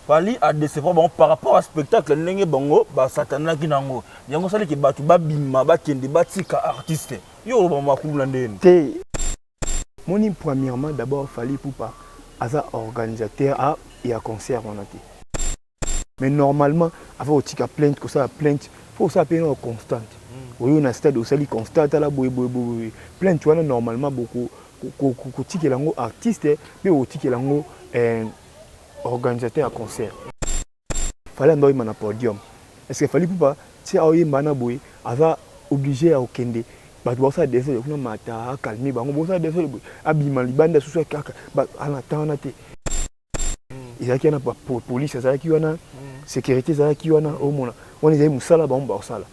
Fali a décevoir bon par rapport au spectacle ndenge bango ba satana kinango yango sali ki batu ba bima ba kende ba tika artiste yo ba makulu ndene te moni premièrement d'abord Fali Poupa asa organisateur a et à concert on a été mais normalement avant au tika plainte que ça plainte faut ça payer constante oui on a stade au sali constante la boy plainte tu vois normalement beaucoup ko tika lango artiste mais au tika lango organisateur à concert. Fallait un na podium. Est-ce qu'il fallait pas si aoye mbana boy ava obligé à okende. Ba doit ça désolé kuna mata calmer bango bo ça désolé abima libanda sous kaka ba anatana te. Ils qui na police ça qui wana sécurité ça qui wana au mona. On est musala ba on sala.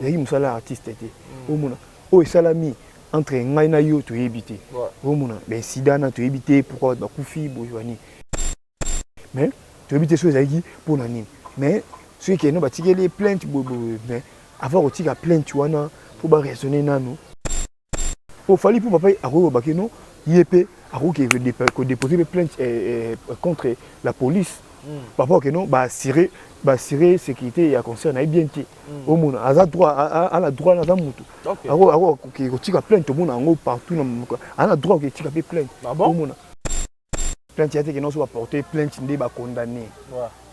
Il musala artiste te. Au mona. O salami entre ngai na yo to éviter. Au mona ben sidana to éviter pourquoi ba kufi bojwani. Mais tu habites sur les pour l'année. Mais ceux qui ont bâti les plaintes, mais avoir aussi la plainte, tu vois, pour raisonner nano. Il fallait pour papa Aro Bakeno, Yépe, Aro qui veut déposer des plaintes contre la police. Papa que non, assurer sécurité et à concert n'a bien été. Au monde, à la droit, à la droit, à la moto. Aro qui retire la plainte, au monde en haut partout, à la droit qui tire la plainte. Au monde. Plainte qui non soit porter plainte n'est pas condamné.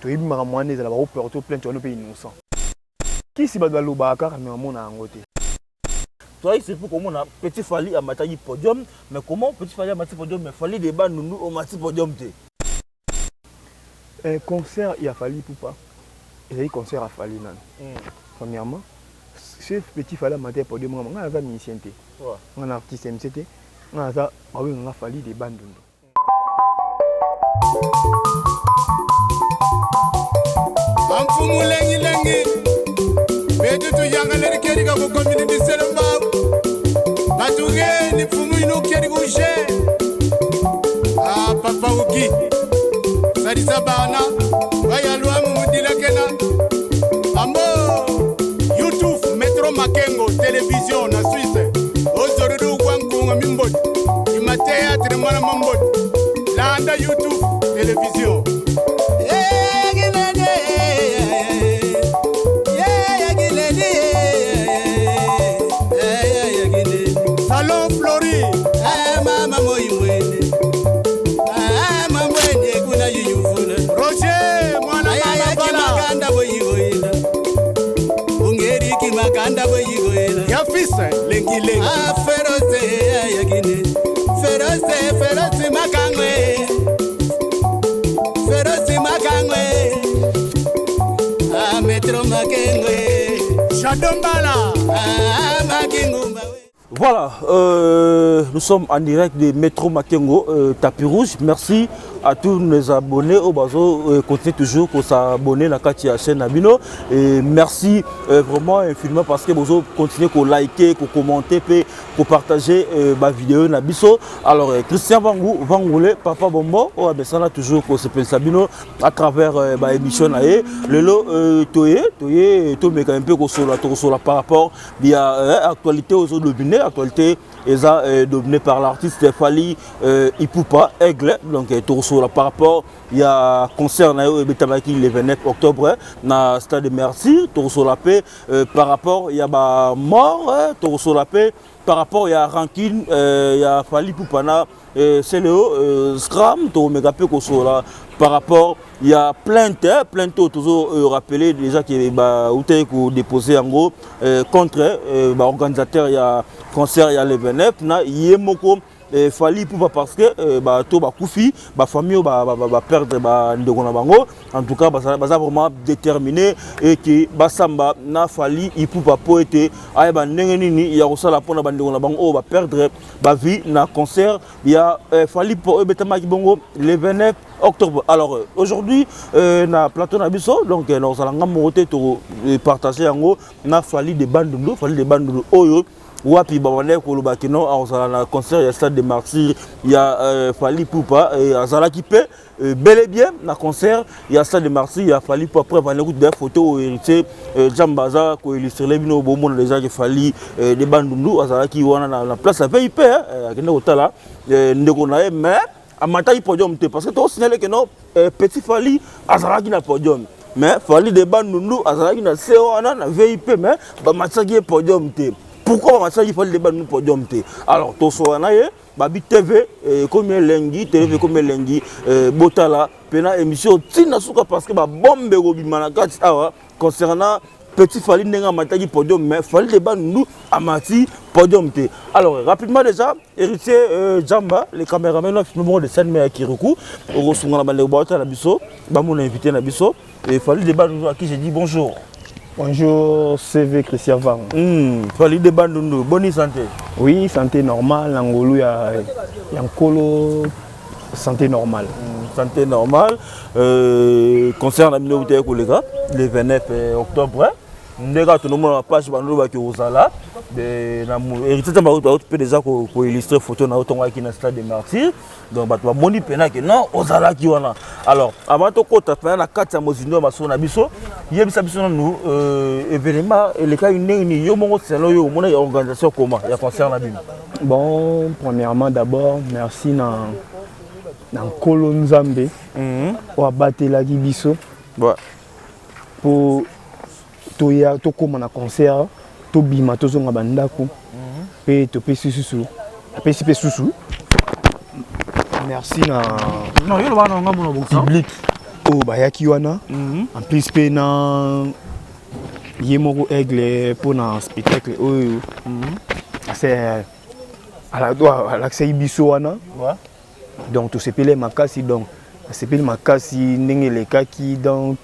Tu es bien moine de la porter plainte on est innocent. Qui si ba lo ba car mais mon a ngoté. Toi c'est pour comment on a petit Fali à Matayi podium mais comment petit Fali à Matayi podium mais Fali des bandes nous au Matayi podium té. Un concert il a fallu Poupa. Il y a eu concert à Fali nan. Premièrement, ce petit Fali à Matayi podium on a un musicien té. On a artiste MCT. On a ça on a Fali des bandes. Amfumu lengi betu tu yanga leri keri ka ko community selamba batuge ni fumu ino keri ko je papa uki sari sabana baya luamu mudila kena ambo YouTube Metro Makengo télévision na Suisse ozorudu kwankunga mimbot imatea tremana mambot landa YouTube télévision. Salon Flori, mama moimwene, mamwene kuna yuyufuna. Roger, mwana mama bala. Boyigoina. Ungeri ki makanda boyigoina. Ya fisa lengi lengi. Feroze yagine. Feroze makangwe. Feroze makangwe. Metro makengwe. Shadombala. Makengumba. Voilà, nous sommes en direct de Métro Makengo, Tapis Rouge. Merci à tous les abonnés au bazo. Continuez toujours pour s'abonner à la chaîne Abino. Et merci vraiment infiniment parce que vous continuez à liker, à commenter, à partager ma vidéo Nabiso. Alors, Christian Vangoulé, Papa Bombo, ça là toujours pour s'appeler Sabino à travers ma émission. Le lot Toye, mais quand même peu sur par rapport à l'actualité aux autres dominés. Actualité est dominée par l'artiste Fali Poupa Aigle. Donc par rapport il y a concert le 29 octobre na stade de Merci la paix par rapport il y a mort la paix par rapport il y a rancune il y a Fali Poupa na c'est le scram par rapport il y a plainte toujours rappelé déjà qui est déposé en gros contre l'organisateur il y a concert il y a le 29 na yemoko Fali Poupa parce que to ba kufi ba famille ba perdre ba ndeko na bango en tout cas ba vraiment déterminé et que ba samba na Fali Poupa po été ay ba ndenge nini ya kosala pona ba ndeko na bango ba perdre ba vie na concert il y a Fali po betama ki bongo le 29 octobre. Alors aujourd'hui na plateau na biso donc nous allons ngamote to partager en gros na Fali de bandundu oyo wapi babane ko lobakino azala na concert ya stade de Martyrs il y a Fali Poupa et azala qui peut bel et bien na concert il y a stade de Martyrs il y a Fali Poupa après va des photos hérité Jambaza ko illustrer les bino bomon déjà que Fali de bandundu azala qui wana na place la VIP akende otala ndeko na mais amata podium te parce que tu as signalé que non petit Fally azalaki na podium mais Fally de Bandundu azalaki na C1 na VIP mais ba mataki podium te. Pourquoi on il faut le débat nous podium te. Alors to so na ye babi TV comme lengi TV comme lengi botala pena émission tina suka parce que ba bombe robima na kati awa concernant petit Fally ndenga mataki podium mais Fally de Bandundu amati podium te. Alors rapidement déjà héritier Jamba les caméramans nous de scène mais Kirikou au sunga na bande bota na biso ba mon invité na biso et Fally de Bandundu à qui j'ai dit bonjour. Bonjour, CV Christian Van. Fally de Bandundu, bonne santé. Oui, santé normale. Angolo, il y a un colo, santé normale. Santé normale. Concernant la minorité le 29 octobre, nous avons la page qui est aux Ala. Héritier de Bandundu peut déjà illustrer photo dans le stade des Martyrs. Donc, on va dire que non, aux Ala qui sont là. Alors, avant de faire la carte de Mozino, il y a des événements, les cas il y a une organisation comment il y a concert la Bible. Bon, premièrement d'abord, merci dans Kolo Nzambe pour abattre la Gibiso pour to comme un concert, to bima to zonga bandako, pe to pe susu, pe si pe susu. Merci na non yo ba na ngamo public o bayaki wana en plus pe na yemoko aigle pour un spectacle oyo c'est à l'accès biso wana donc tout s'appelle makasi donc s'appelle makasi ndenge le kaki donc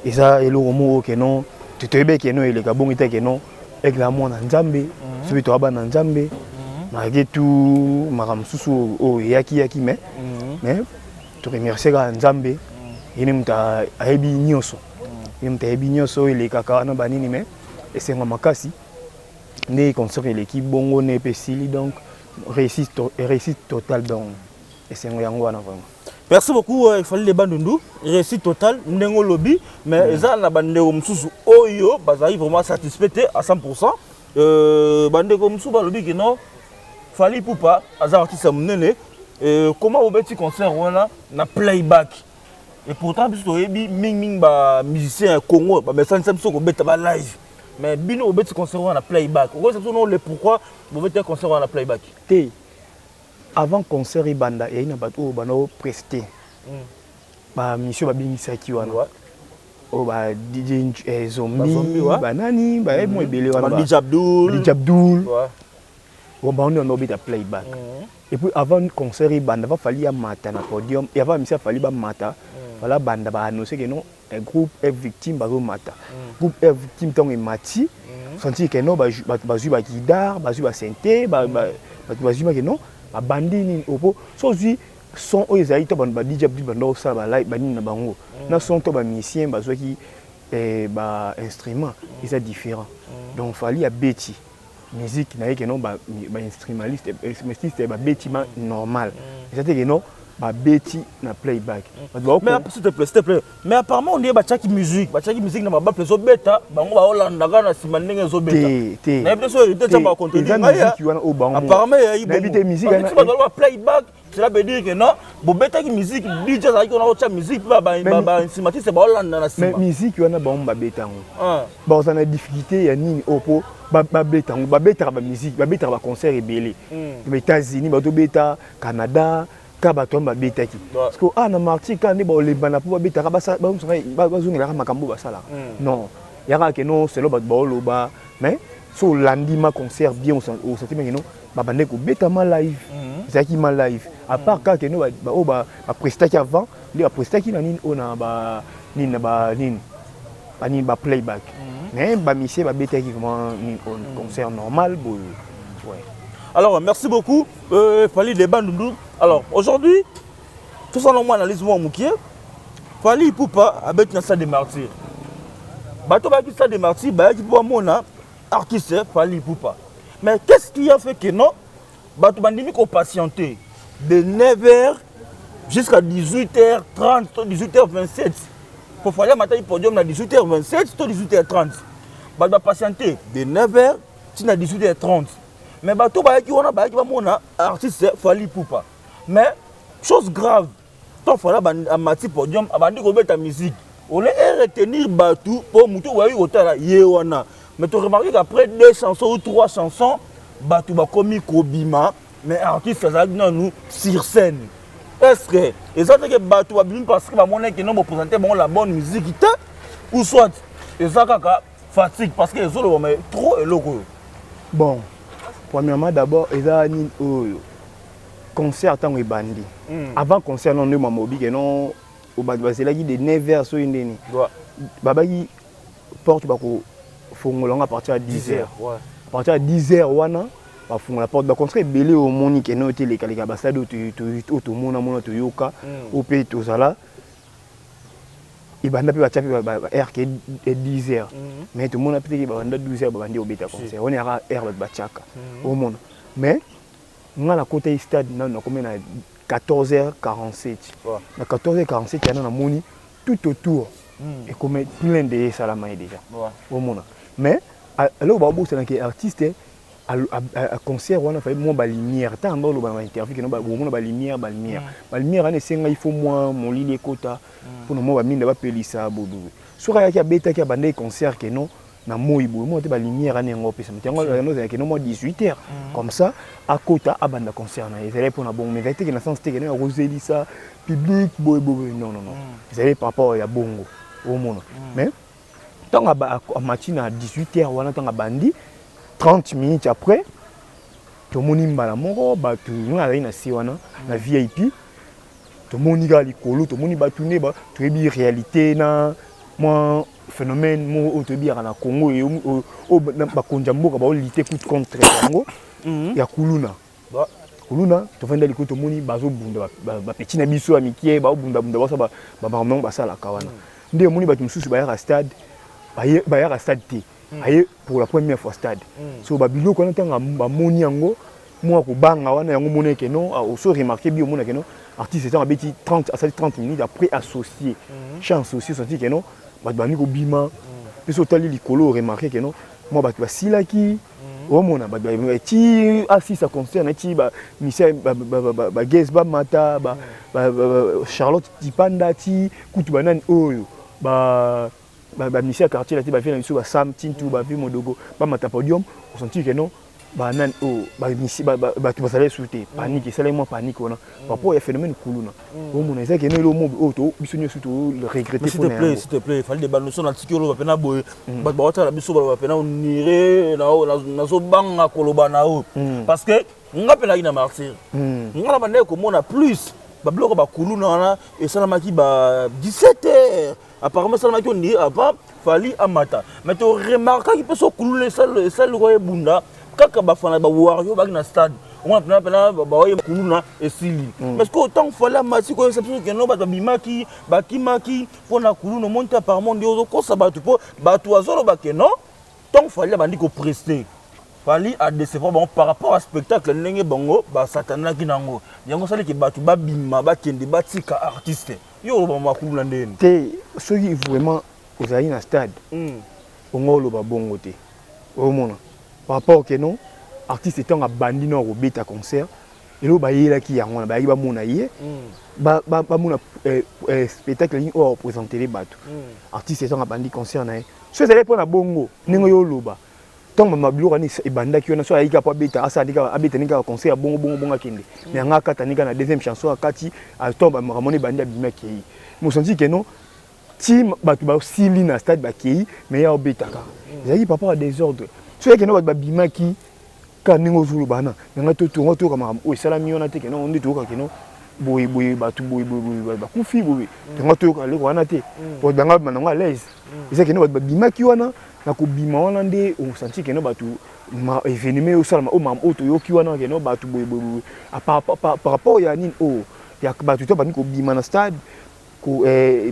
et ça et le romo que non tu te be que non il est bon ite que non aigle amon na nzambe celui to aba na nzambe malgré tout maramsusu o yaki mais tu remercier ga nzambe yene muta ayebi nyoso yene muta ayebi nyoso ile kaka na banini mais et c'est makasi né concert l'équipe bongo ne pesili donc réussite totale donc et c'est yango na vraiment. Merci beaucoup Fally de Bandundu réussite totale ndengo lobby mais eza na bandeko mususu oyo bazali vraiment satisfait à 100%. Bandeko mususu ba lobby que non Fally Poupa aza artiste munene comment au petit concert wana na playback et pourtant biso yebi ming ba musicien Congo ba message biso ko beta ba live mais bino au petit concert wana playback on sait non le pourquoi au petit concert wana playback té avant concert ibanda et ina bato bano prester ba mission ba bingisa ki wana o ba DJ Zombie ba nani ba mo ebele wana DJ Abdul on a obéi à playback. Et puis avant le concert, il va falloir mater na podium. Et avant, il fallait pas mater. Voilà, banda va annoncer que non, un groupe est victime va mater. Groupe est victime tant est mati. Sentir que non, bazu ba guitare, bazu ba synthé, bazu que non, ba bandi ni opo. So si son o ezali to ba DJ bando ça ba live bani na bango. Na son to ba musicien bazu qui ba instrument, ils sont différents. Donc fallait à Betty. Musique na que non ba instrumentaliste ba bêtiment normal c'est-à-dire que non ba bêti na playback mais s'il te plaît mais apparemment on dit ba chaki musique na ba pleso beta bango ba Hollanda na sima ndenge zo beta na biso il te ba contenu apparemment il y a musique na playback cela veut dire que non bo beta ki musique DJ ça qu'on a autre musique ba instrumentiste ba Hollanda na sima mais musique wana ba beta ba on a difficulté ya nini opo ba beta ba musique ba beta ba concert ebele aux États-Unis ba to beta Canada ka ba to ba beta ki parce que na marti ka ne ba le bana po ba beta ba zungela makambo ba sala non yaka que non c'est lo ba loba mais so landi ma concert bien au sentiment que non ba bande ko beta ma live c'est qui ma live à part ka que non ba presta ki avant li ba presta ki na nini ona ba nini na ba nini ani ba playback mais ba monsieur ba bêta qui vraiment un concert normal ouais. Alors merci beaucoup Fally de Bandundu. Alors aujourd'hui tout ça normalement analyse moi mukie Fally Poupa avec na stade des Martyrs bato ba ki stade des Martyrs ba ki po mona artiste Fally Poupa mais qu'est-ce qui a fait que non bato bandimi ko patienter de 9h jusqu'à 18h30 18h27 pour faire matin podium à 18h27 ou 18h30. Bah va patienter de 9h à 18h30. Mais bateau bah qui on a bah qui va mon artiste Fally Poupa. mais chose grave tant fala amati podium abandi kobeta musique on est retenir Batou pour mutu wayi otala yewana mais tu remarques qu'après 2 chansons ou 3 chansons Batou ba komi kobima mais artiste ça nous sur scène est-ce que et ça que Batou ba bim parce que ba monnaie que non présenter bon la bonne musique ou soit et ça kaka fatigue parce que les autres mais trop et loco. Bon, premièrement d'abord ils ont concert tant bandi. Avant concert non ma mobi que non au c'est là qui de 9h so indeni. Babaki porte bako fongolanga à partir de 10h. Ouais. À partir de 10h wana ba fongola la porte ba concert belé au monique no télé kalika basado to mona to yoka au pays to sala. Ibanda pe ba chapi ba air que 10h. Mais tout le monde a peut-être banda 12h ba bandi au beta concert. On est à air ba chaka au monde. Mais nga na côté stade na combien na 14h47. Na 14h47 il y a na moni tout autour et comme plein de salama déjà. Au monde. Mais alors ba bo c'est un artiste à concert on a fait moi ba lumière tant ba lo ba interview que no ba mo ba lumière ba lumière ane senga il faut moi mon lit kota pour moi ba minda ba pelisa bobo so ka ya beta ki bande concert que non na moibo moi te ba lumière ane ngo pesa mtengo no que no mo 18h comme ça à kota a banda concert na ils allaient pour na bon mais vérité que na sens que na roseli ça public bobo non ils allaient par rapport ya bongo au monde mais tant à matin à 18h on attend à bandi 30 minutes après, tout le monde est mort, tout le monde est na VIP, tout le monde est likolo, tout le monde est battu, tout le monde est réalité, moi phénomène, moi autobia na Congo et au Bakonjambo ka ba lutter contre Congo, il y a Kuluna. Kuluna, tout le monde est tout le monde bazo bunda ba petit na biso amikie ba bunda ba ça ba marmon ba ça la kawana. Ndé moni ba tumususu ba ya stade, ba ya stade T. Aye pour la première fois stade so babilo ko ntanga ba moni yango moi ko banga wana yango moni ke non au so remarquer bio moni ke non artiste c'est en beti 30 à 30 minutes après associé chance aussi senti ke non ba bani ko bima biso tali likolo remarquer ke non moi ba silaki o mona ba ti assis à concert na ti ba Michel ba guest ba mata ba Charlotte Tipanda ti kutu banani oyo ba Michel quartier là tu vas faire sur ba Sam Tintou ba vi modogo ba mata podium on sentit que non ba nan o ba Michel ba tu vas aller sauter panique c'est vraiment panique on a rapport il y a phénomène kuluna o mon eza que non le mot auto bisonyo surtout le regretter pour s'il te plaît fallait des banotions na tikolo ba pena boy ba ba biso ba pena nire na so banga koloba na o parce que ngapela ina martyr ngala bande ko mona plus ba bloko ba kuluna wana et salamaki ba 17h. Apparemment, ça m'a dit avant, fallait amata. Mais tu remarques qu'il peut se couler ça le roi bunda. Quand on va faire un wario dans le stade, on va faire un wario kuluna et sili. Mais autant fallait amati quoi, c'est sûr que non, bah bimaki, bakimaki, pour la kuluna monte apparemment des autres ça batu pour batu azolo bakeno. Tant fallait bandi ko prester. Fallait à décevoir bon par rapport au spectacle n'engé bongo, bah satana kinango. Yango sali ki batu ba bima ba kende batika artiste. Yo ba makuluna ndeni. Te ceux qui vraiment aux aïe na stade. On lo ba bongo te. Au mona. Par rapport que non artiste étant à bandi no au beta concert et lo ba yela ki yango na ba yi ba mona yé. Ba mona spectacle ni o présenter les batu. Artiste étant à bandi concert na. Ceux allez prendre bongo ningo yo loba. Tant ma blura ni ebanda ki ona so aika pa beta asa dika abeta nika concert bongo akende mais nga kata nika na deuxième chanson akati a tomba ramone banda bima ki mo senti que non team batu ba sili na stade ba ki mais ya obeta ka zaki papa a désordre so que non ba bima ki ka ningo zulu bana nga to kama o sala miona te que non on dit to ka que non boy batu boy ba kufi boy nga to ka le wana te po banga mananga à l'aise zaki non ba bima ki wana na ko bima wana nde on senti que no batu ma événement au salama o mam auto yo ki wana que no batu boy par rapport ya nini o ya batu to bani ko bima na stade ko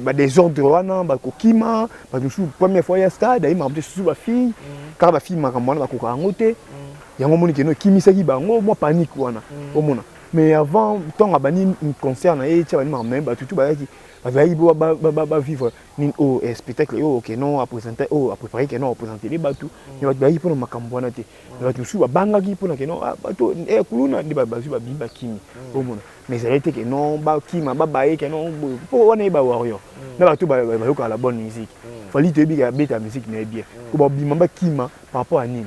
ba des ordres wana ba ko kima ba sou première fois ya stade ai mam te sou ba fille car ba fille makamwana ba ko ka ngote yango moni que no kimisa ki bango moi panique wana o mona mais avant tant abani concert na e tia bani mam ba tutu ba ki vivre au spectacle OK non à présenter à préparer que non à présenter les bateaux mais ba pour makambo na te ba tout ba bangaki pour que non bateau kuluna ndi ba bimba kimi omona mais ça été que non ba kima ba baé que non pour on est ba warrior na bateau ba yoka la bonne musique fallait te bi beta musique na bien ko ba bimba kima par rapport à nini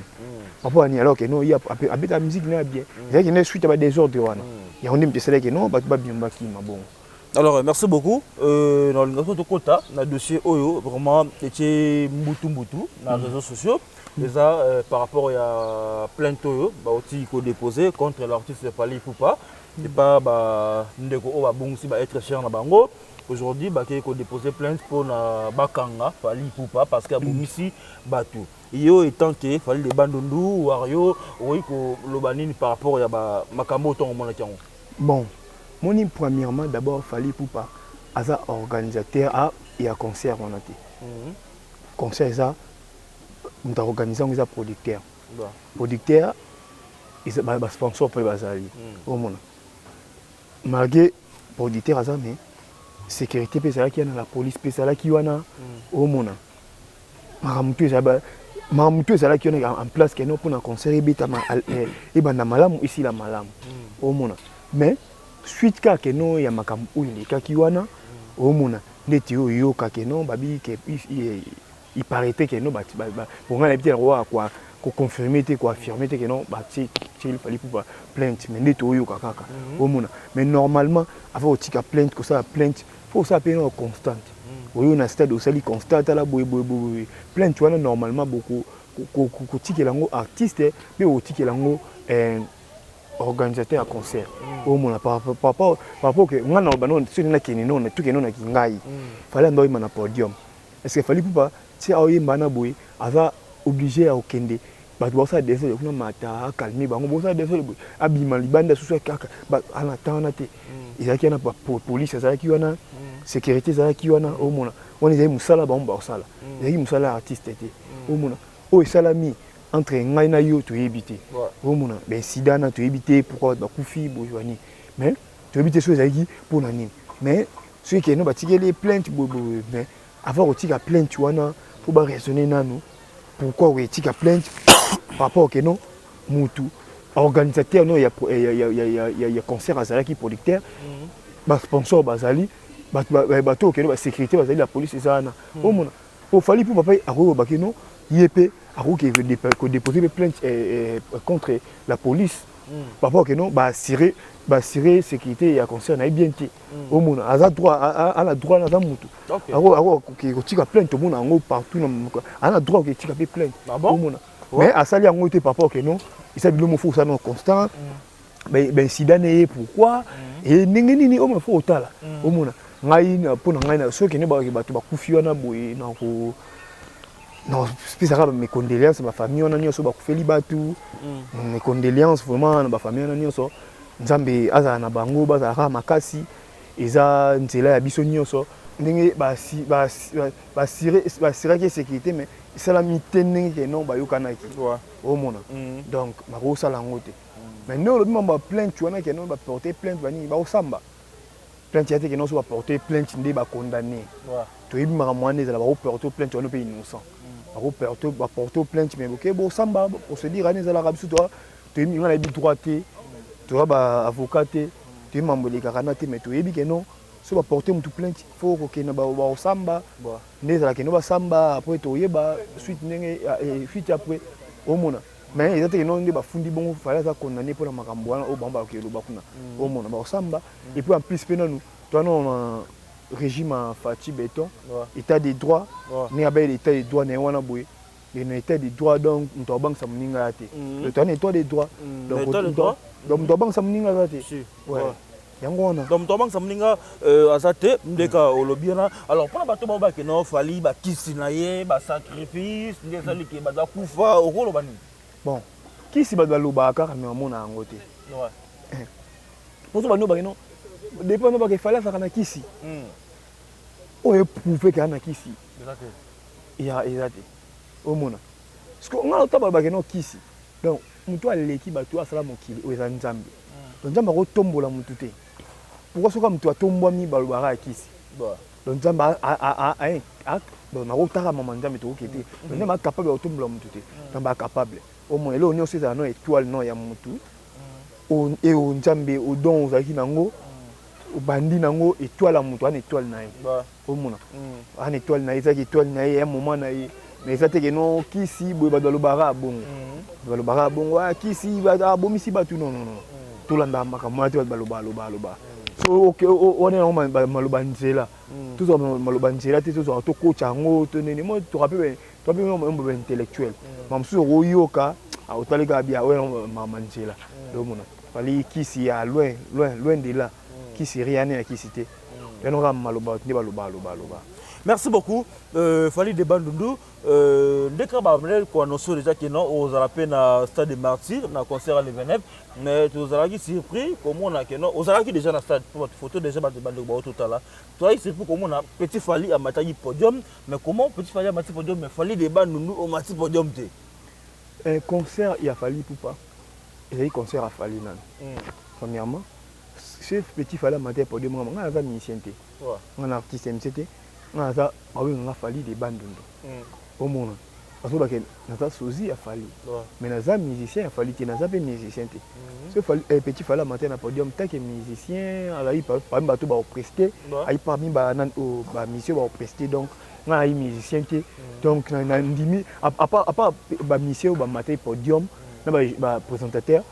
par rapport à nini alors que non il y a beta musique na bien c'est que ne suite ba désordre wana ya on dit que non ba bimba kima bon. Alors, merci beaucoup. Dans le Kota, dans le dossier Oyo, vraiment, c'était Mbutu dans les réseaux sociaux. Déjà, par rapport à plainte Oyo, il faut déposer contre l'artiste Fally Ipupa. Et pas Ndeko Oba Bungsi être cher na bango. Aujourd'hui, il faut déposer plainte pour Bakanga, Fally Ipupa, parce qu'il y a Bungsi Batu. Yo étant que Fally de Bandundu, Wario, oui, le banine par rapport à Makambo Tongo. Bon. Mon premièrement, d'abord, Fally Ipupa, un organisateur et un concert. Concert, ça, nous avons organisé un producteur. Producteur, il y a un sponsor pour les Bazali. Malgré producteur, mais sécurité, qui est la police, qui est là, au monde. Maramoutou, qui est en place, qui est pour un concert, et il y a malam ici, la malam. Au monde. Mais, suite ka ke no ya makambo undi ka kiwana o mona ndeti yo ka ke no babi ke il paraît que no ba pour ngana biti roi quoi ko confirmer te ko affirmer te que non ba il fallait pour plainte mais ndeti yo ka kaka o mona mais normalement avant o tika plainte ko ça plainte faut ça payer en constante o na stade o sali constante la boy plainte wana normalement beaucoup ko tikelango artiste mais o tikelango organisateur à concert au monde par rapport que ngana banon sur na kini non tout que non na kingai fallait ndoy mana podium est-ce que fallait pas si aoyi mana boy ava obligé à okende ba do ça désolé kuna mata calmer bango bo ça désolé abima libanda sous kaka ba ana tana te izaki na police ça qui wana sécurité ça qui wana au monde on est musala ba on sala ezaki musala artiste te au monde o salami entre ngai na yo to éviter au monde ben sidana to éviter pourquoi ba kufi bojwani mais to éviter choses qui pour nani mais ceux qui no ba tirer les plaintes mais avoir aussi la plainte wana pour ba raisonner nanu pourquoi oui tika plainte par rapport que non mutu organisateur non il y a concert à qui producteur ba sponsor bazali ba to que no ba sécurité bazali la police ça na au monde au fallait pour papa aro ba que non yep aro qui veut déposer des plaintes contre la police par rapport que non ba assurer sécurité et concert na bien ti au monde a droit à la droit na mutu aro qui tika plainte au monde en partout a la droit qui tika plainte au monde mais à ça il y a un par rapport que non il s'agit de faut ça non constant ben sidane pourquoi et ningeni au monde faut otala au monde ngai pour ngai na ceux qui ne ba kufi wana boy na ko non spécialement mes condoléances ma famille on a nyoso ba kufeli batu mes condoléances vraiment na ba famille on a nyoso nzambe aza na bango baza ka makasi eza nzela ya biso nyoso ndenge ba sire que sécurité mais c'est la mitene que non ba yokanaki au monde donc ma ko sala ngote mais non le membre plainte tu wana que non ba porter plainte bani ba osamba plainte yate que non so ba porter plainte ndé ba condamné to yibi mara mwana za ba porter plainte on peut innocent ba porter plainte mais OK bon samba pour se dire aneza la rabisu toi to yibi ngana bi droité to ba avocat te to membre de garanate mais to yibi que non so ba porter mutu plainte faut que na ba osamba ndeza la que no ba samba après to yeba suite ndenge suite après au mona mais ils étaient non ba fundi bon fallait ça condamner pour la makambo wana au bamba ke lo bakuna au mona ba osamba et puis en plus pena nous toi non régime Fati béton état des droits ni abel état des droits ne wana boy le état des droits donc on banque ça mninga te le temps état des droits donc on banque ça mninga te ouais yango wana donc to banque ça mninga azate ndeka olobiana alors pour bato ba ke no fali ba kisi na ye ba sacrifice ndeza liki ba za kufa okolo bani bon kisi ba loba ka mais mona ngo te ouais pour ça ba no ba non dépend no ba ke fala ça kana kisi o éprouver que ana kisi exact au mona parce que on a autant ba ke no kisi donc mutu aleki ba to asala mokili o eza nzambe donc nzambe ko tombola mutu te pourquoi ce comme tu as tombé mi balobara kisi donc nzamba donc nakotaka mama nzambe tokokete donc nzambe capable otombola mutu te nzambe capable au moins là on est ça non étoile non ya mutu et on nzambe au don ozaki nango bandi nango étoile mutu an étoile na ye au moins an étoile na ye ça étoile na ye un moment na ye mais ça te que non kisi boy ba lo bara bongo ba lo bara bongo kisi ba bomisi ba tout non tout landa makamwa te ba lo ba so OK on est on maloba nzela tout ça maloba nzela te tout ça to coach ngo to nene moi tu rappelles un intellectuel mamsu royoka otalika bia ouais mama nzela do mona fali kisi ya loin de là kisi rien à kisi te on va maloba ni ba lo ba. Merci beaucoup. Fali de Bandundu. Dès que on annonce déjà que non, aux Arapes na stade de Martyrs, na concert à l'Evenep, mais tu as été surpris comment on a que non, aux Arapes déjà na stade, pour votre photo déjà de Bandundu tout à l'heure. Tu as été surpris comment on a petit Fali à Matayi podium, mais comment petit Fali à Matayi podium, mais Fali de Bandundu au Matayi podium te. Un concert il a fallu pour pas. Il y a eu concert à Fali nan. Premièrement, ce petit Fali à Matayi podium, on a un musicien te, on a un artiste MCT. On a fallu des bandes au monde. Parce que nous sozi a fallu. Mais nous avons musicien a fallu que nous avons musicien. Ce petit fallait matin à podium tant que musicien parmi bateau ba presté, ai parmi ba mission ba presté donc on a musicien donc na ndimi à part ba mission ba matin podium na ba présentateur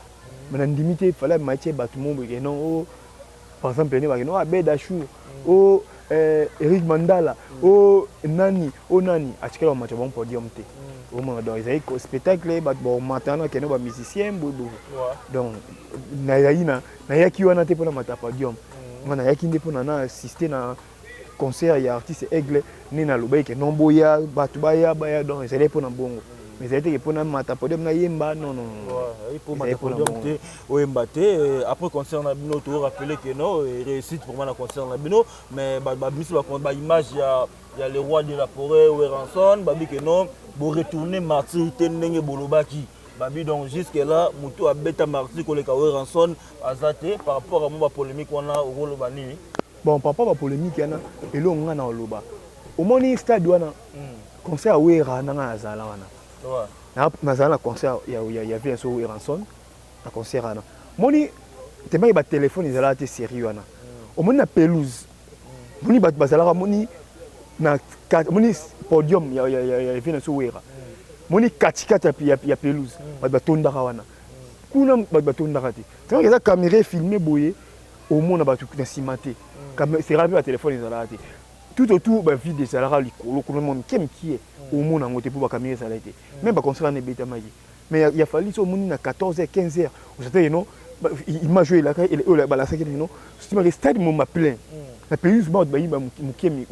mais na ndimi te fallait matcher ba tout monde que non par exemple ne ba Bedachou au Eric Mandala, Nani, à ce que l'on bon podium. Au moment où ils ont spectacle, bon maintenant qu'il y a des musiciens, donc n'a qui on a été pour le podium. On a qui pour assister à concert, il y a artiste aigle, ni na lobai que non boya, batubaya, baya donc ils allaient pour un bongo. Mais ça a été pour un podium na yemba non. Pour ma podium au Mbaté après concert na bino to rappeler que non réussite pour moi na concert na bino mais biso ba image il y a le roi de la forêt Weranson babi que non bo retourner martyr ndenge bolobaki babi donc jusque là mutu a beta martyr ko le ka Weranson azate par rapport à mon polémique on a au rôle bani bon par rapport à polémique yana elo nga na loba au moni stade wana concert wera na azala wana na concert il y avait un show Weranson na concert ana moni tellement ba téléphone ils allaient sérieux ana au moni na pelouse moni ba bazala moni na moni podium il y avait un show Wera moni katikata ya pelouse ba tonda wana kuna ba tonda kati tant que ça caméra filmé boyé au monde ba tout na simate comme c'est rapide ba téléphone ils allaient tout autour ba vide des salariés likolo comme monde qui est au monde en côté pour ba caméra ça été même ba concert na beta magi mais il a fallu so moni na 14h 15h vous savez non il m'a joué là il ba la cinquième non c'est le stade m'a plein la pelouse ba mukemi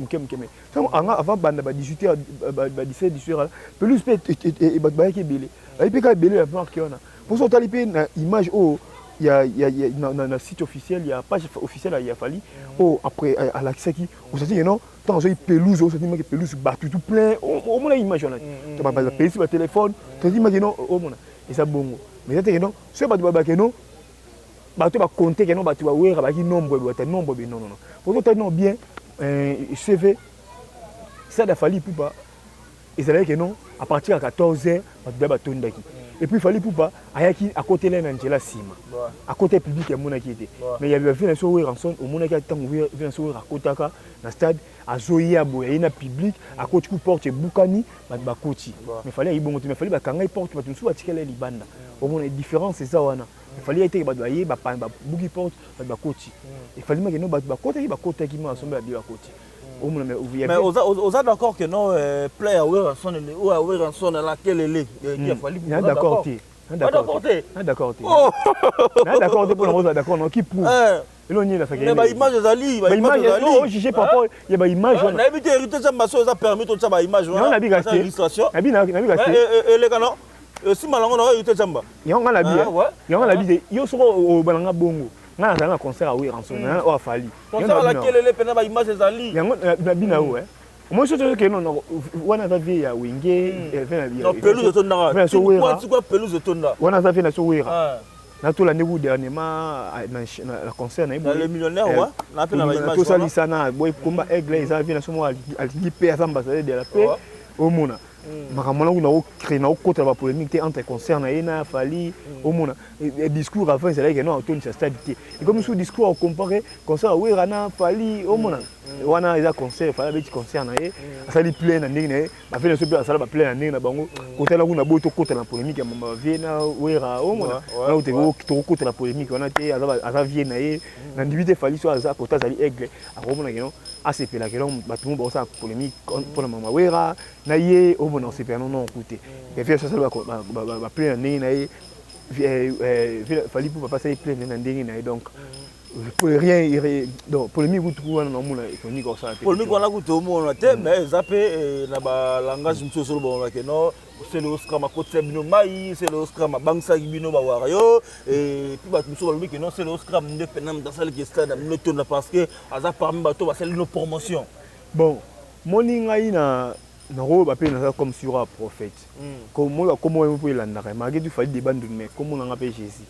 avant banda ba 18h ba 17h pelouse peut ba ki belé et puis ka belé la marque on a pour ça talipé na image au il y a dans site officiel il y a page officielle il a fallu après à l'accès qui vous savez non tant j'ai pelouse vous savez que pelouse battu tout plein au moins image on a tu vas pas payer sur téléphone tu dis maintenant au moins et ça bon mais c'est que non ce ba que non ba tu vas compter que non ba tu vas voir ba qui nombre non pour que non bien CV ça a fallu pour pas et c'est là que non à partir de 14h ba tondaki et puis il fallait pour pas à côté là Angela Sima à côté public il y a mon qui était mais il y avait un sourire ensemble au monde qui a tant ouvert un sourire à côté dans le stade à Zoya boy na public à côté coup porte Bukani ba koti mais fallait bon mais fallait ba kanga porte ba tunsu ba tikela libanda au monde différence c'est ça wana il fallait être ba doyer ba buki porte ba koti il fallait que non ba côté qui m'a ensemble ba koti. Mais vous êtes d'accord que non play à Weranson ou à Weranson à laquelle elle est qui a fallu d'accord d'accord pour le d'accord non qui prouve mais ba image ezali ba image non jugé par rapport il y a ba image na habité hérité ça maso ça permis tout ça ba image on a bien illustration na bien et les canons si malango na hérité ça ba yo on a bien yo soko au balanga bongo na za na concert à Weranson na o afali concert à laquelle elle est pena ba image ezali yango na bien ouais moi je te que non wana za vie ya wenge non pelouse de tonda quoi pelouse de tonda wana za vie na so wera na to la ndeko dernièrement na concert na le millionnaire ouais na pe na image to sali sana boy komba aigle ça vient na somo ali pe ambassadeur de la paix au mona makamona kuna o créer na o contre la polémique entre concert na ina fali au mona discours avant c'est là que non auto sa stabilité et comme ce discours on comparer concert oui rana fali au mona wana eza concert fala beti concert na ye asali plein na ndenge na ba fait so asala ba plein na ndenge na bango kotala kuna boto contre la polémique ya mama viena wera au mona na ute to contre la polémique wana te aza viena ye na ndibite fali so aza kota zali aigle akomona que non asepela que non batumo ba sa polémique pour la mama wera na ye au mona c'est non écoutez et fait ça ba plein na ndenge na ye fali pour papa ça plein na ndenge na ye donc pour rien donc polémique vous trouvez dans mon économique comme ça polémique on a goûté au monde mais zappé na ba langage monsieur sur bon que non c'est le Oscar ma côté bino mai c'est le Oscar ma bangsa bino ba wario et puis ba monsieur que non c'est le Oscar de penam dans celle qui stade no tourne parce que aza parmi bato ba c'est une promotion bon moninga ina na ro ba pe na comme sur un prophète comme on peut l'andare malgré du fallait des bandes mais comme on a appelé Jésus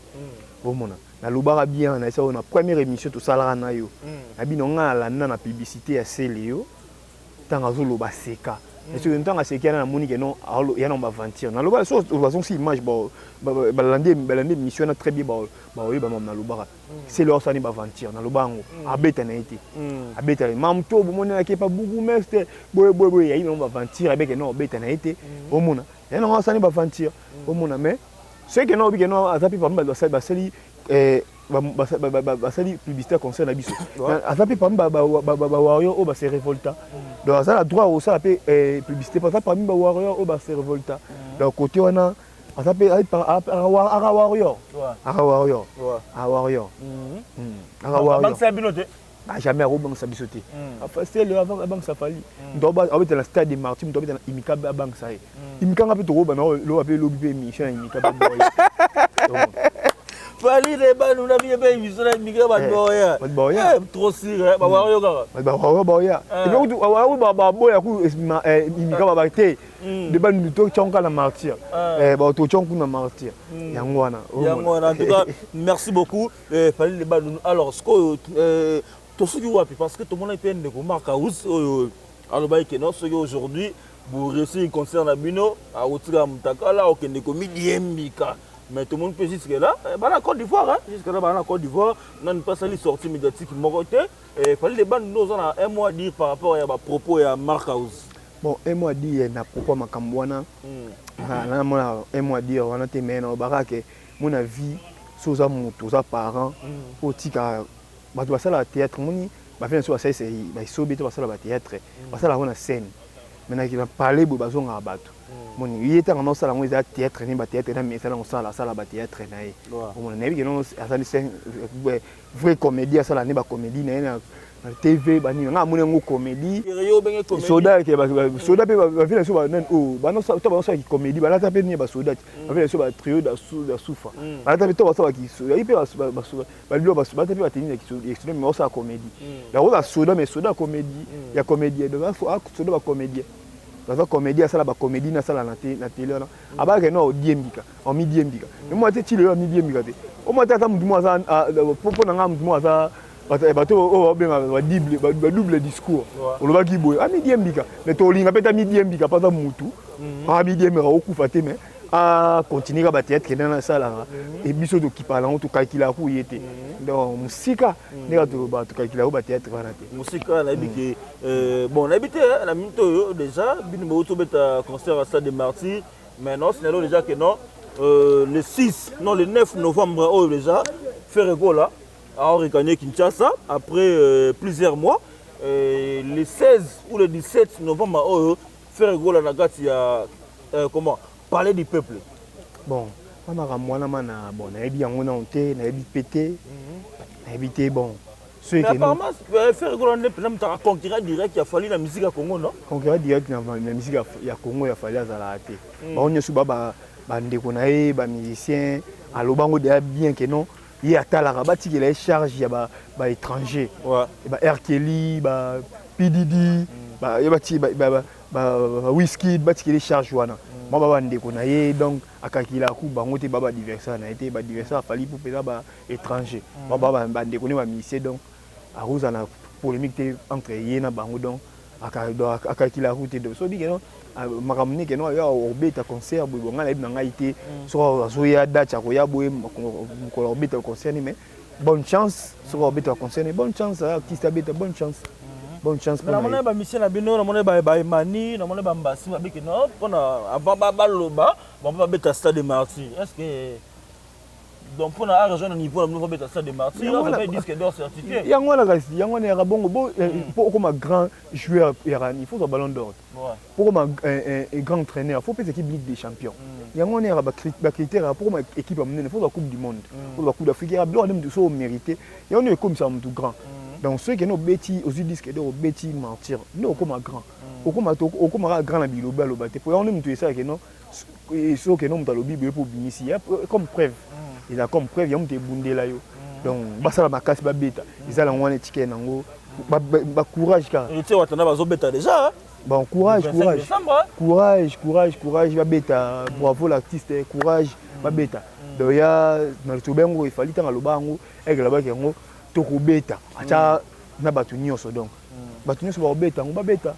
au monde na lobara bien na ça on a première émission tout ça là na yo na bino nga la na publicité ya Célio tanga zo loba seka et sur un temps à seka na moni que non ya non ba ventir na loba so façon si image ba landé mission na très bien ba oui ba na lobara c'est leur ça ni ba ventir na lobango abeta na été abeta mam to bo moni na ke pa bugu meste boy ya non ba ventir avec non abeta na été au mona ya non ça ni ba ventir au mona mais c'est que non bi que non azapi pa ba sali basali publicité concert na biso azapi parmi ba warrior o ba se révolta donc azala droit au ça publicité parmi ba warrior o ba se révolta donc côté wana azapi ara warrior jamais robang sa biso te c'est le avant banque ça fali ndoba abeta na stade de Martin ndoba na imika banque ça imika ngapi to roba na lo apé lobi mission imika boy Fali les ban on a bien bien mission imika boya trop sire ba wario boya et puis ba boya ku imika ba te de ban to chonka na martyr ba to chonku na martyr yango wana en tout cas merci beaucoup Fali les ban alors ce que parce que tout le monde est de remarques alors aujourd'hui vous réussissez concert à Bino à Outra Moutakala au Kendécomi Mika mais tout le monde peut dire que là la Côte d'Ivoire jusque là la Côte d'Ivoire n'a pas sali sortie médiatique Moroté et fallait les bandes nous on a un mois dire par rapport à propos et à Mark House bon un mois dire na propos makambwana na mona un mois dire on a été maintenant barake mon avis sous à parents au tika ba tu basala théâtre moni ba fait sur ça c'est ba sobito basala ba théâtre basala on a scène maintenant qui va parler bo bazonga bato moni yeta ngano sala ngo za théâtre ni ba théâtre na mais sala ngo sala ba théâtre na ye on a vu que non asali scène vrai comédie sala ni ba comédie na TV bani nga moni ngo comédie soda ke ba soda pe ba fait sur ba nan o ba no to ba so ki comédie ba la taper ni ba soda ba fait sur ba trio da soufa ba taper to ba so ki soda ipe ba lo ba taper ba tenir ki extrême mais ça comédie la rola soda mais soda comédie ya comédie donc faut soda ba comédie la comédie ça la ba comédie na ça na télé na aba ke no diembika o mi diembika mais moi te ti le mi diembika te o moi ta mutu moi ça popo na nga mutu moi ça bato o benga ba double discours oloba ki boy ami diembika mais to linga peta mi diembika pas mutu ami diembika okufa te mais a continuer ba théâtre dans la salle et biso to ki parla on to calcula ku yete donc musika ndeka to ba to calcula ba théâtre wana te musika na biki bon na habité na minto déjà bino mo to beta concert à Stade des Martyrs mais non c'est déjà que non le 6 non le 9 novembre oh déjà faire go là à Orikane Kinshasa après plusieurs mois le 16 ou le 17 novembre oh faire go là na gati ya comment parler du peuple. Bon, moi mana bon, na ebi yango na onté, na ebi pété. Na ebi bon. Mais apparemment faire grande peut-être concurrent direct il a fallu la musique à Congo non? Concurrent direct na musique ya Congo il a fallu azala té. Ba onyo suba ba ndeko na e ba musicien à lobango de bien que non. Il y a tala rabati qui les charge ya ba étranger. Ouais. Ba R. Kelly, ba PDD, ba yabati ba Whisky, ba qui les charge wana. moi baba ndeko na ye donc akakila ku bango te baba adversaire na été ba adversaire fali pour pesa ba étranger baba ndeko ne ba misé donc a rosa na polémique te entre ye na bango donc akakila ku te donc so bi que non makamni que non ya obeta concert bo nga na ngai te so azoya date ko ya boye ko obeta concert mais bonne chance so obeta concert bonne chance artiste abeta bonne chance. Bonne chance pour nous. On a ba mission na bino, on a ba mani, on a ba mbasi ba biki no, pona avant ba loba, on va beta stade de Martyrs. Est-ce que donc pour na rejoindre niveau on va beta stade de Martyrs, on va disque d'or certifié. Yango na ya bongo pour comme un grand joueur il faut un ballon d'or. Pour comme un grand entraîneur, faut pas équipe Ligue des Champions. Yango na ba critère pour comme équipe amener, il faut la Coupe du monde. Pour la Coupe d'Afrique, il y a bien de so mérité. Et on est comme ça tout grand. Donc ceux qui n'ont bêtis aux disques d'or bêtis mentir nous comme grand au comme grand la biloba le baté pour on aime tout ça que non ceux qui n'ont pas le bible pour ici comme preuve il a comme preuve il y a un bundé là yo donc basa la casse ba beta ils allent on étiquette nango ba courage car et tu vois tu as beta déjà bon courage ba beta bravo l'artiste courage ba beta donc ya na tubengo il fallait tant le bango et là-bas que toko beta acha na batu nyonso donc batu nyonso ba beta on ba beta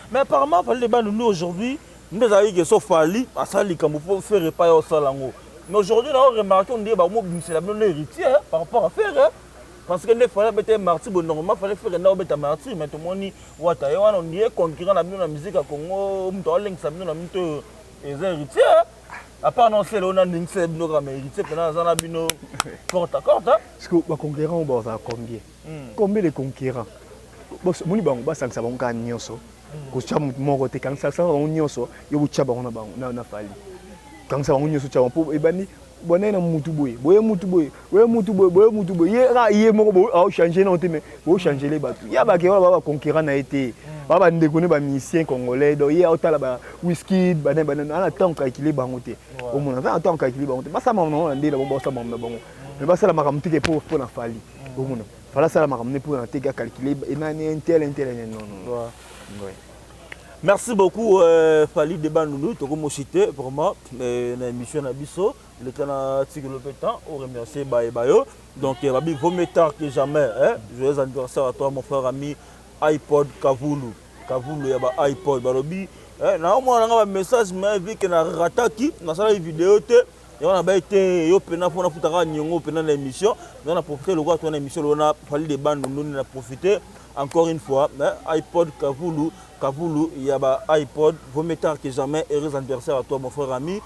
mais apparemment fallait ba nous aujourd'hui nous avons que so fali asali comme pour faire pas au salango mais aujourd'hui on remarque on dit ba mo c'est la bonne héritier par rapport à faire parce que ne fallait beta Martyrs bon normalement fallait faire na beta Martyrs mais tout le monde ni wata ya on dit concurrent na la musique à Congo mto link sa na mto héritier à part non c'est là on a une seule programme héritier pendant ça na bino corte à corte parce que les conquérants on va combien de conquérants moni bango ba sangsa bango ka nyonso ko chamu moko te kan sangsa bango nyonso yo bu chaba na bango na fali kan sa bango nyonso chaba po ebani bonena mutu boye ye moko bo a changer na te mais bo changer les batu ya ba ke ba conquérant na été baba ndeko ne ba musicien congolais do ye otala ba whisky ba na temps calculer bango te au moins na temps calculer bango te ba sa maman na ndela bo sa maman bango mais ba sa la makamte ke pour na fali au moins fala ça la makamne pour na te calculer et na intel non ouais. Merci beaucoup Fally Debanoundou to comme cité vraiment na émission na biso le temps tigre le temps on remercie bayo donc Rabi vaut mieux tard que jamais joyeux anniversaire à toi mon frère ami iPod Kavulu ya ba iPod barobi na mo na ba message mais vu que na rataki na sala vidéo te et on a ba été yo pena pour na futaka nyongo pena na émission on a profité le quoi ton émission on a Fally Debanoundou on a profité encore une fois iPod Kavulu il y a ba iPod vaut mieux tard que jamais heureux anniversaire à toi mon frère ami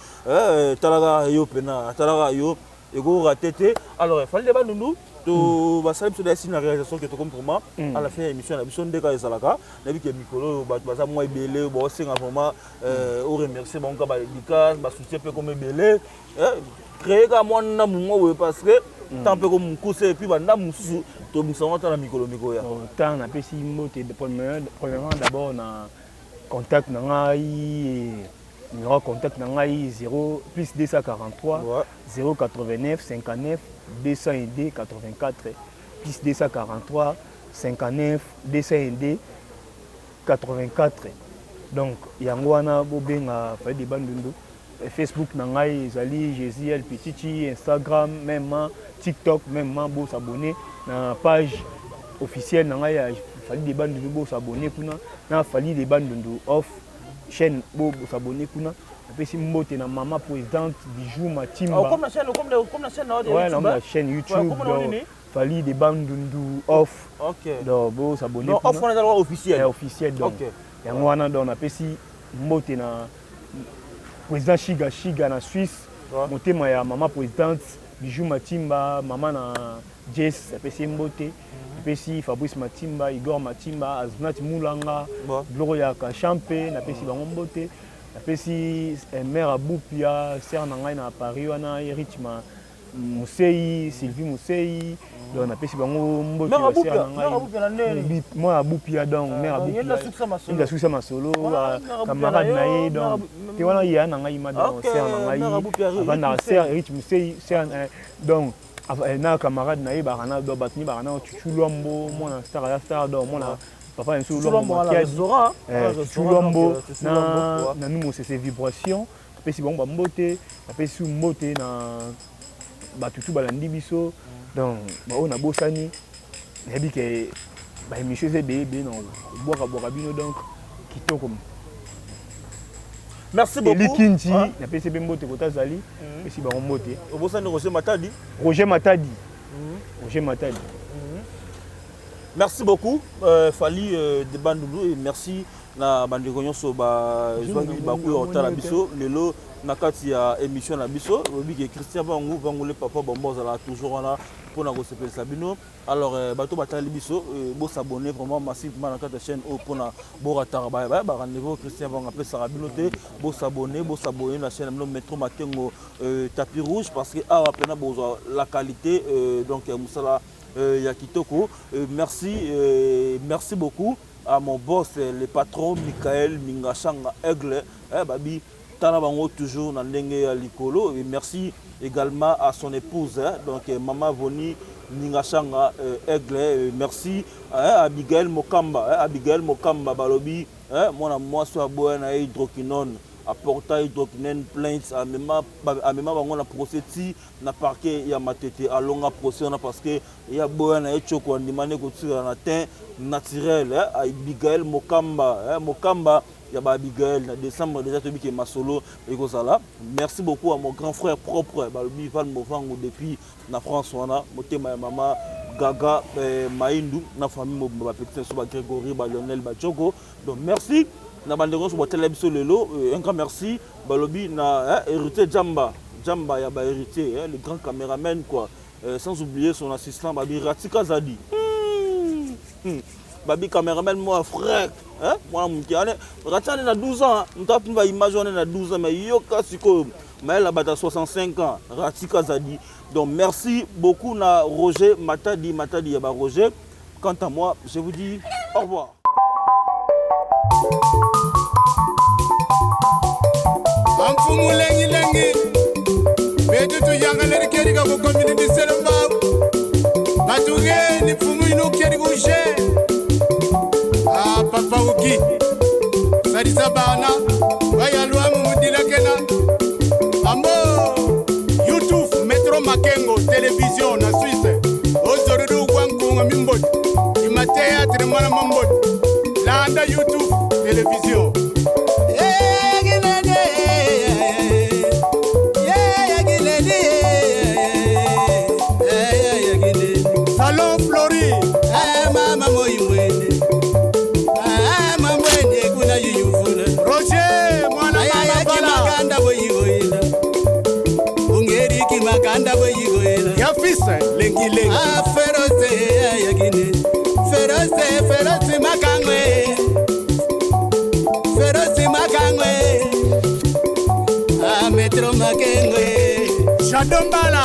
talaga yo pena talaga yo ego ratété alors Fally Debanoundou to basali biso da sina réalisation que to comme pour moi à la fin de l'émission la biso ndeka ezalaka na bi ke mikolo baza moi ebele bo senga vraiment au remercier bon ka ba dédicace ba soutien peu comme ebele créer ka mwana mungo parce que tant peu comme course et puis banda mususu to musanga ta na mikolo ya tant na pesi moté premièrement d'abord na contact na ngai numéro contact na ngai 0 plus 243 089 59 202 84 plus 243 59 202 84 donc yango wana bobenga Fally Debanoundou Facebook na ngai ezali Jésus Petiti Instagram même TikTok même bo s'abonner na page officielle na ngai Fally Debanoundou bo s'abonner kuna na Fally Debanoundou off chaîne bo s'abonner kuna apesi mbote na maman présidente Bijou Matimba comme la chaîne ouais la chaîne YouTube Fally Debanoundou off donc bo s'abonner non off on est droit officiel donc yango wana donc apesi mbote na président Chiga na Suisse motema ya maman présidente Bijou Matimba maman na Jess apesi mbote apesi Fabrice Matimba Igor Matimba Aznat Moulanga Gloro ya Kachampe napesi bango mbote apesi mère Aboupia sœur na ngai na Paris wana Erichma Musei Sylvie Musei donc napesi bango mbote ya sœur na ngai moi Aboupia donc mère Aboupia il succès masolo camarade na ye donc te wana ya na ngai ma donc sœur na ngai avant sœur Erich Musei sœur donc na camarade na ye barana do batni barana chuchu lombo mona star donc mona papa nso Tulombo na restaurant. Tulombo na nous c'est vibration pesi bango ba mbote pesi mbote na batutu balandi biso donc ba on a bosani yebi ke ba émission c'est bébé non boka bino donc kitoko. Merci beaucoup. Likinji na pesi mbote kota zali pesi ba mbote Obosani Roger Matadi. Roger Matadi. Roger Matadi. Merci beaucoup, Fali de Bandoulou, et merci na bandeko nyonso ba joangi baku otala biso lelo nakati ya émission na biso obi ke Christian Bangu le papa bombo zala toujours là pour na recevir Sabino. Alors bato batali biso bo s'abonner vraiment massivement na kati chaîne au pour na bo ratara ba rendez-vous Christian Bangu après Sarabino te bo s'abonner na chaîne no Metro Makengo tapis rouge parce que a pena bo la qualité donc musala ya kitoko. Merci beaucoup à mon boss, le patron Michael Mingashanga Aigle, babi Tanabango toujours dans l'enge likolo. Et merci également à son épouse, donc Maman Voni Mingashanga Aigle. Merci à Abigail Mokamba, balobi, moi soit boy na hydroquinone. Apporta hydroquinone plainte à même bango na procès na parquet ya matete à longa procès parce que ya boya na echoko ndimane ko tira na teint naturel Abigail Mokamba ya ba Abigail na décembre déjà tobi ke masolo et ko sala. Merci beaucoup à mon grand frère propre balobi Val Movango depuis na France wana motema ya mama Gaga Maïndou na famille mo ba petit so ba Grégory ba Lionel ba Djogo. Donc merci na bandeko so botela biso lelo un grand merci balobi na héritier Jamba ya ba héritier le grand caméraman quoi sans oublier son assistant babi Ratika Zadi babi caméraman moi frère moi mkiane Ratika na 12 ans mtapu ba image on na 12 ans mais yoka siko mais là bata 65 ans Ratika Zadi. Donc merci beaucoup na Roger Matadi ya ba Roger. Quant à moi je vous dis au revoir. Amfumu lengi bedu tu yanga leri keri ka ko community selamba batuge ni fumu ino keri ko je papa uki sadi sabana waya luamu mudila kena ambo YouTube Metro Makengo télévision na Suisse ozorudu kwangu ngamimbot imatea trimana mambot landa YouTube télévision. Salon Flori, mama moimwene, mamwene kuna yuyufuna. Roger, mwana mama bala. Boyigoyela, ungeri kimakanda boyigoyela. Yafisa, lengi. Feroze yagine, feroze makangwe, Metro Makengwe, Shadombala.